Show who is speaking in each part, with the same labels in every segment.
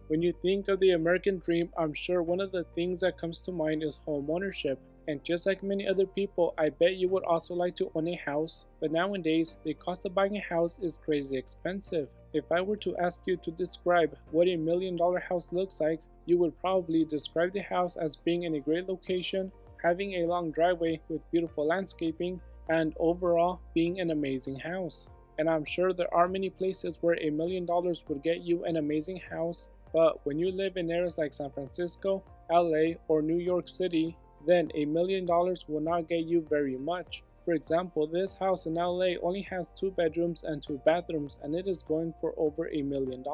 Speaker 1: When you think of the American dream, I'm sure one of the things that comes to mind is home ownership. And just like many other people, I bet you would also like to own a house, but nowadays, the cost of buying a house is crazy expensive. If I were to ask you to describe what a $1 million house looks like, you would probably describe the house as being in a great location, having a long driveway with beautiful landscaping, and overall being an amazing house. And I'm sure there are many places where $1 million would get you an amazing house, but when you live in areas like San Francisco, LA, or New York City, then $1 million will not get you very much. For example, this house in LA only has 2 bedrooms and 2 bathrooms, and it is going for over $1 million.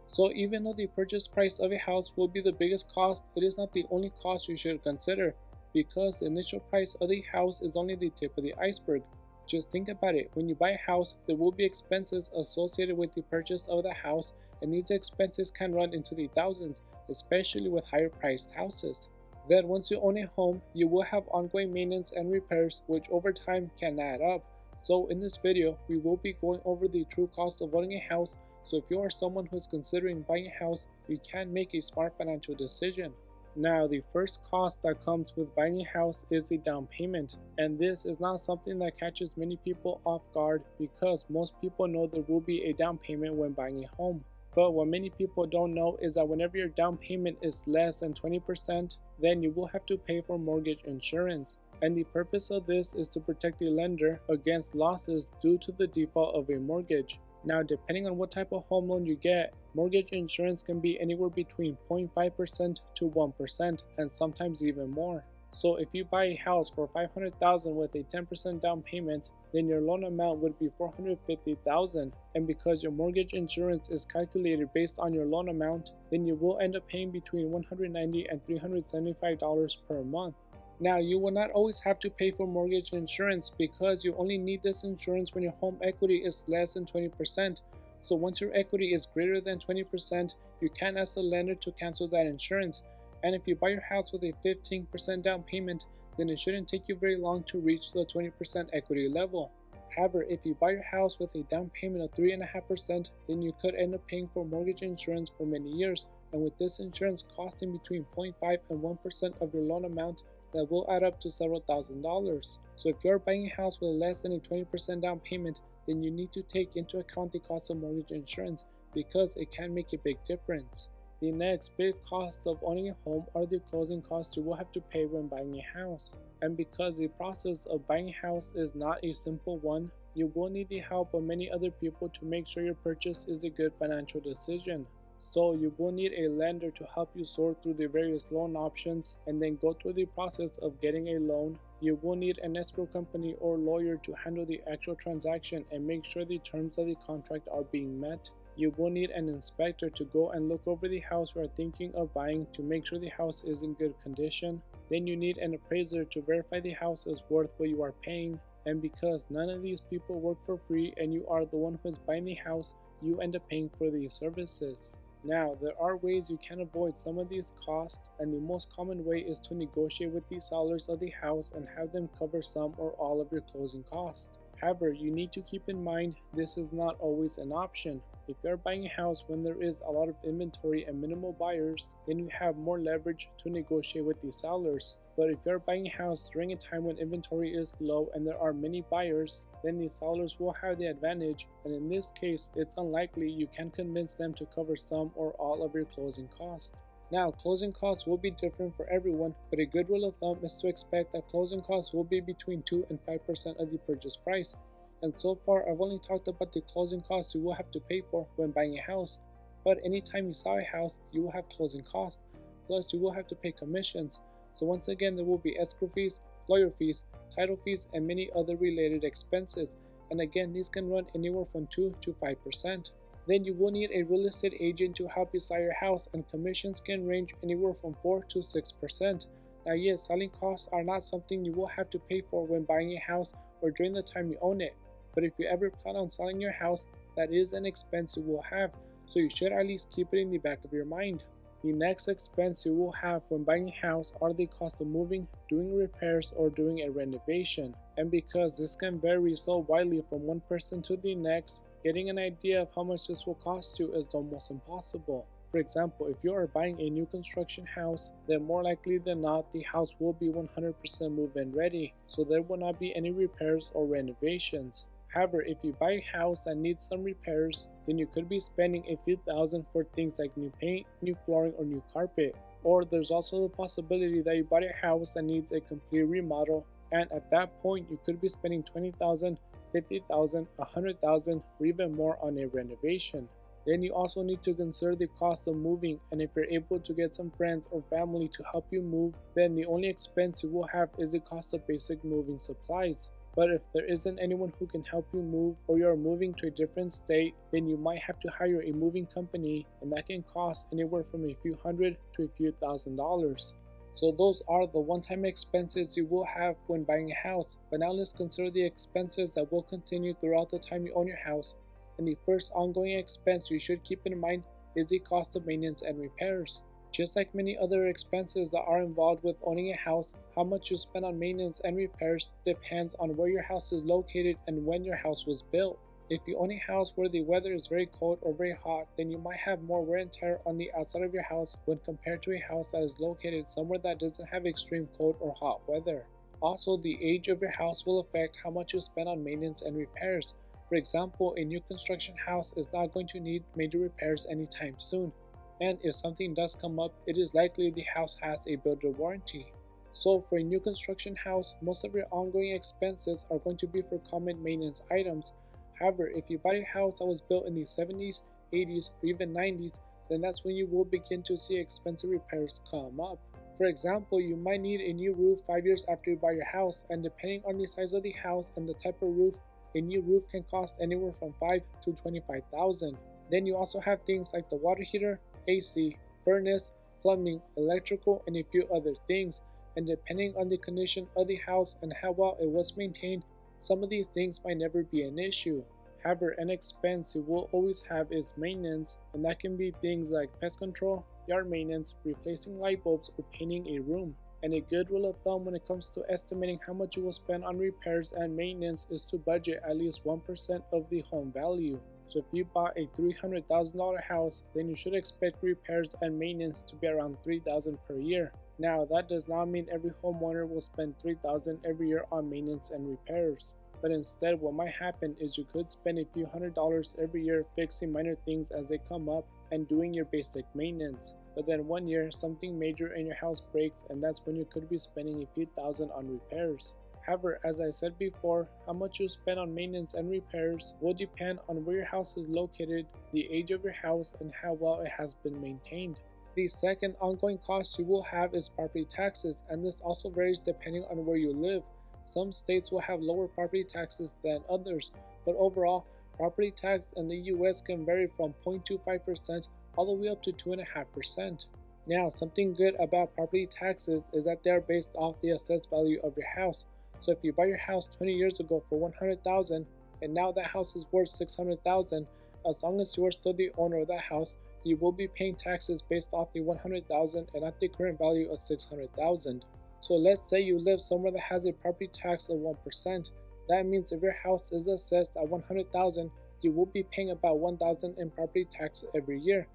Speaker 1: So even though the purchase price of a house will be the biggest cost, it is not the only cost you should consider, because the initial price of the house is only the tip of the iceberg. Just think about it, when you buy a house, there will be expenses associated with the purchase of the house, and these expenses can run into the thousands, especially with higher priced houses. Then once you own a home, you will have ongoing maintenance and repairs, which over time can add up. So in this video, we will be going over the true cost of owning a house, so if you are someone who is considering buying a house, you can make a smart financial decision. Now, the first cost that comes with buying a house is the down payment, and this is not something that catches many people off guard because most people know there will be a down payment when buying a home. But what many people don't know is that whenever your down payment is less than 20%, then you will have to pay for mortgage insurance. And the purpose of this is to protect the lender against losses due to the default of a mortgage. Now, depending on what type of home loan you get, mortgage insurance can be anywhere between 0.5% to 1% and sometimes even more. So if you buy a house for $500,000 with a 10% down payment, then your loan amount would be $450,000, and because your mortgage insurance is calculated based on your loan amount, then you will end up paying between $190 and $375 per month. Now, you will not always have to pay for mortgage insurance because you only need this insurance when your home equity is less than 20%. So once your equity is greater than 20%, you can ask the lender to cancel that insurance. And if you buy your house with a 15% down payment, then it shouldn't take you very long to reach the 20% equity level. However, if you buy your house with a down payment of 3.5%, then you could end up paying for mortgage insurance for many years. And with this insurance costing between 0.5 and 1% of your loan amount, that will add up to several $1,000s. So if you're buying a house with less than a 20% down payment, then you need to take into account the cost of mortgage insurance because it can make a big difference. The next big cost of owning a home are the closing costs you will have to pay when buying a house. And because the process of buying a house is not a simple one, you will need the help of many other people to make sure your purchase is a good financial decision. So you will need a lender to help you sort through the various loan options and then go through the process of getting a loan. You will need an escrow company or lawyer to handle the actual transaction and make sure the terms of the contract are being met. You will need an inspector to go and look over the house you are thinking of buying to make sure the house is in good condition. Then you need an appraiser to verify the house is worth what you are paying. And because none of these people work for free and you are the one who is buying the house, you end up paying for these services. Now, there are ways you can avoid some of these costs, and the most common way is to negotiate with the sellers of the house and have them cover some or all of your closing costs. However, you need to keep in mind this is not always an option. If you're buying a house when there is a lot of inventory and minimal buyers, then you have more leverage to negotiate with the sellers. But if you're buying a house during a time when inventory is low and there are many buyers, then the sellers will have the advantage, and in this case, it's unlikely you can convince them to cover some or all of your closing costs. Now, closing costs will be different for everyone, but a good rule of thumb is to expect that closing costs will be between 2 and 5% of the purchase price. And so far, I've only talked about the closing costs you will have to pay for when buying a house. But anytime you sell a house, you will have closing costs. Plus, you will have to pay commissions. So once again, there will be escrow fees, lawyer fees, title fees, and many other related expenses. And again, these can run anywhere from 2 to 5%. Then you will need a real estate agent to help you sell your house, and commissions can range anywhere from 4 to 6%. Now yes, selling costs are not something you will have to pay for when buying a house or during the time you own it. But if you ever plan on selling your house, that is an expense you will have, so you should at least keep it in the back of your mind. The next expense you will have when buying a house are the cost of moving, doing repairs, or doing a renovation. And because this can vary so widely from one person to the next, getting an idea of how much this will cost you is almost impossible. For example, if you are buying a new construction house, then more likely than not, the house will be 100% move-in ready, so there will not be any repairs or renovations. However, if you buy a house that needs some repairs, then you could be spending a few thousand for things like new paint, new flooring, or new carpet. Or there's also the possibility that you bought a house that needs a complete remodel, and at that point you could be spending $20,000, $50,000, $100,000, or even more on a renovation. Then you also need to consider the cost of moving, and if you're able to get some friends or family to help you move, then the only expense you will have is the cost of basic moving supplies. But if there isn't anyone who can help you move, or you are moving to a different state, then you might have to hire a moving company, and that can cost anywhere from a few hundred to a few $1,000s. So those are the one-time expenses you will have when buying a house. But now let's consider the expenses that will continue throughout the time you own your house. And the first ongoing expense you should keep in mind is the cost of maintenance and repairs. Just like many other expenses that are involved with owning a house, how much you spend on maintenance and repairs depends on where your house is located and when your house was built. If you own a house where the weather is very cold or very hot, then you might have more wear and tear on the outside of your house when compared to a house that is located somewhere that doesn't have extreme cold or hot weather. Also, the age of your house will affect how much you spend on maintenance and repairs. For example, a new construction house is not going to need major repairs anytime soon, and if something does come up, it is likely the house has a builder warranty. So for a new construction house, most of your ongoing expenses are going to be for common maintenance items. However, if you buy a house that was built in the 70s, 80s, or even 90s, then that's when you will begin to see expensive repairs come up. For example, you might need a new roof 5 years after you buy your house, and depending on the size of the house and the type of roof, a new roof can cost anywhere from $5,000 to $25,000. Then you also have things like the water heater, AC, furnace, plumbing, electrical, and a few other things, and depending on the condition of the house and how well it was maintained, some of these things might never be an issue. However, an expense you will always have is maintenance, and that can be things like pest control, yard maintenance, replacing light bulbs, or painting a room. And a good rule of thumb when it comes to estimating how much you will spend on repairs and maintenance is to budget at least 1% of the home value. So if you bought a $300,000 house, then you should expect repairs and maintenance to be around $3,000 per year. Now, that does not mean every homeowner will spend $3,000 every year on maintenance and repairs. But instead, what might happen is you could spend a few $100s every year fixing minor things as they come up and doing your basic maintenance. But then one year, something major in your house breaks, and that's when you could be spending a few thousand on repairs. However, as I said before, how much you spend on maintenance and repairs will depend on where your house is located, the age of your house, and how well it has been maintained. The second ongoing cost you will have is property taxes, and this also varies depending on where you live. Some states will have lower property taxes than others, but overall, property tax in the US can vary from 0.25% all the way up to 2.5%. Now, something good about property taxes is that they are based off the assessed value of your house. So if you buy your house 20 years ago for $100,000 and now that house is worth $600,000, as long as you are still the owner of that house, you will be paying taxes based off the $100,000 and not the current value of $600,000. So let's say you live somewhere that has a property tax of 1%. That means if your house is assessed at $100,000, you will be paying about $1,000 in property tax every year.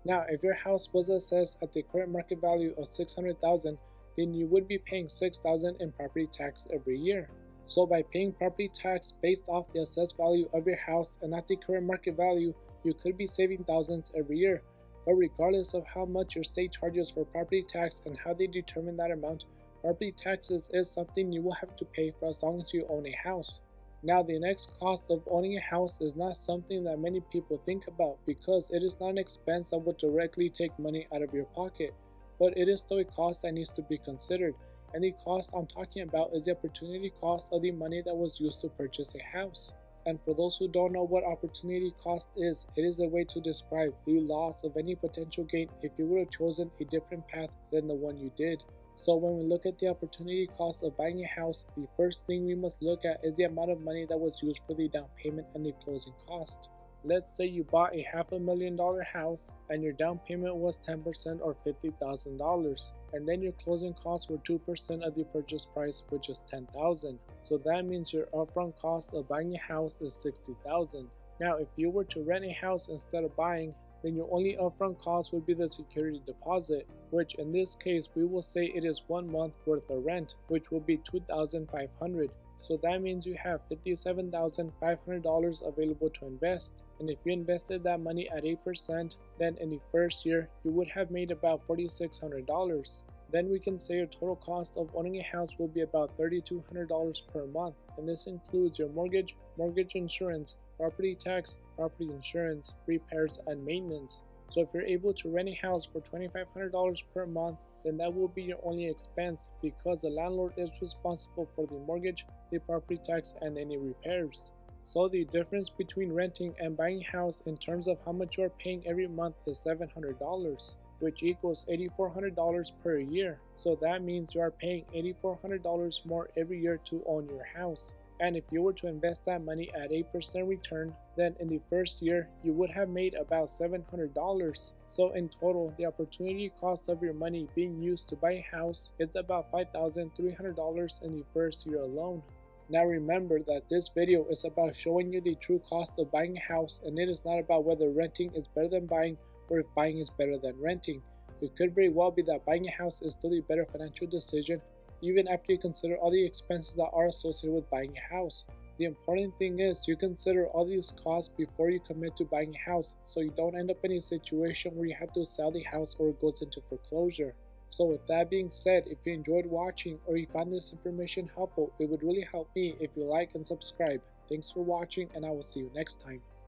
Speaker 1: Now, if your house was assessed at the current market value of $600,000, then you would be paying $6,000 in property tax every year. So by paying property tax based off the assessed value of your house and not the current market value, you could be saving thousands every year. But regardless of how much your state charges for property tax and how they determine that amount, property taxes is something you will have to pay for as long as you own a house. Now, the next cost of owning a house is not something that many people think about because it is not an expense that will directly take money out of your pocket, but it is still a cost that needs to be considered. And the cost I'm talking about is the opportunity cost of the money that was used to purchase a house. And for those who don't know what opportunity cost is, it is a way to describe the loss of any potential gain if you would have chosen a different path than the one you did. So when we look at the opportunity cost of buying a house, the first thing we must look at is the amount of money that was used for the down payment and the closing cost. Let's say you bought a $500,000 house and your down payment was 10% or $50,000, and then your closing costs were 2% of the purchase price, which is $10,000. So that means your upfront cost of buying a house is $60,000. Now, if you were to rent a house instead of buying, then your only upfront cost would be the security deposit, which in this case we will say it is 1 month worth of rent, which will be $2,500. So that means you have $57,500 available to invest. And if you invested that money at 8%, then in the first year you would have made about $4,600. Then we can say your total cost of owning a house will be about $3,200 per month, and this includes your mortgage, mortgage insurance, property tax, property insurance, repairs, and maintenance. So if you're able to rent a house for $2,500 per month, then that will be your only expense because the landlord is responsible for the mortgage, the property tax, and any repairs. So the difference between renting and buying a house in terms of how much you are paying every month is $700, which equals $8,400 per year. So that means you are paying $8,400 more every year to own your house. And if you were to invest that money at 8% return, then in the first year you would have made about $700. So in total, the opportunity cost of your money being used to buy a house is about $5,300 in the first year alone. Now remember that this video is about showing you the true cost of buying a house, and it is not about whether renting is better than buying or if buying is better than renting. It could very well be that buying a house is still a better financial decision even after you consider all the expenses that are associated with buying a house. The important thing is you consider all these costs before you commit to buying a house, so you don't end up in a situation where you have to sell the house or it goes into foreclosure. So with that being said, if you enjoyed watching or you found this information helpful, it would really help me if you like and subscribe. Thanks for watching, and I will see you next time.